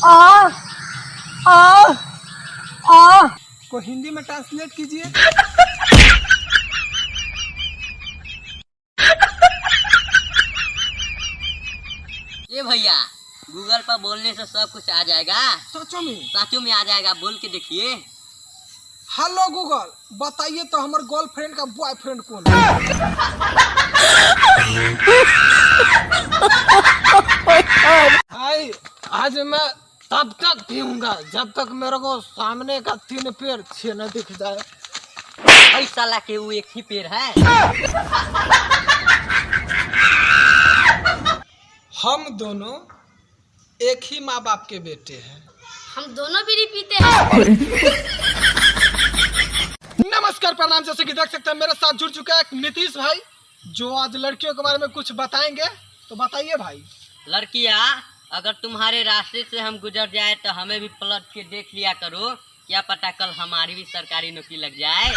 आ आ आ को हिंदी में ट्रांसलेट कीजिए। ये भैया गूगल पर बोलने से सब कुछ आ जाएगा। सचो में? सचो में आ जाएगा, बोल के देखिए। हेलो गूगल, बताइए तो हमारे गर्लफ्रेंड का बॉयफ्रेंड कौन है? भाई आज मैं तब तक पीऊंगा जब तक मेरे को सामने का 3 पैर 6 न दिख जाए। भाई साला के वो एक ही पेड़ है। हम दोनों एक ही माँ बाप के बेटे हैं। हम दोनों बीड़ी पीते हैं। नमस्कार प्रणाम, जैसे कि देख सकते हैं मेरे साथ जुड़ चुका है नीतीश भाई, जो आज लड़कियों के बारे में कुछ बताएंगे। तो बताइए भाई। लड़कियाँ अगर तुम्हारे रास्ते से हम गुजर जाए तो हमें भी पलट के देख लिया करो, क्या पता कल हमारी भी सरकारी नौकरी लग जाए।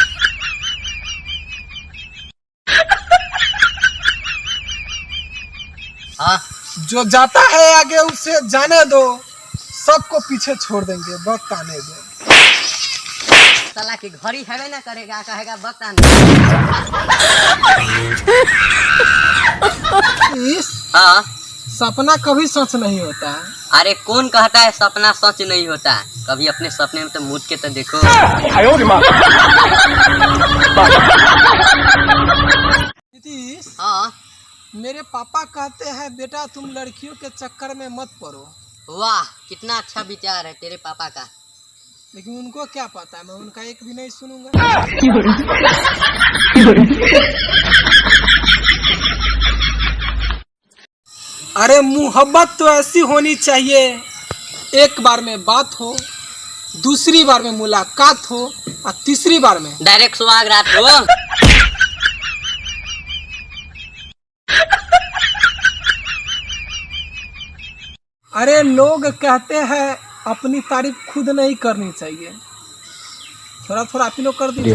हाँ, जो जाता है आगे उसे जाने दो, सबको पीछे छोड़ देंगे, वक्त आने दो। साला की घड़ी है ना करेगा, कहेगा वक्त आने। हाँ, सपना कभी सच नहीं होता। अरे कौन कहता है सपना सच नहीं होता? कभी अपने सपने में तो मुड़ के तो देखो। नीतीश, हाँ, मेरे पापा कहते हैं बेटा तुम लड़कियों के चक्कर में मत पड़ो। वाह कितना अच्छा विचार है तेरे पापा का। लेकिन उनको क्या पता, मैं उनका एक भी नहीं सुनूंगा। अरे मोहब्बत तो ऐसी होनी चाहिए, एक बार में बात हो, दूसरी बार में मुलाकात हो और तीसरी बार में डायरेक्ट सुहाग रात हो। अरे लोग कहते हैं अपनी तारीफ खुद नहीं करनी चाहिए, थोड़ा थोड़ा आप ही लोग कर दीजिए।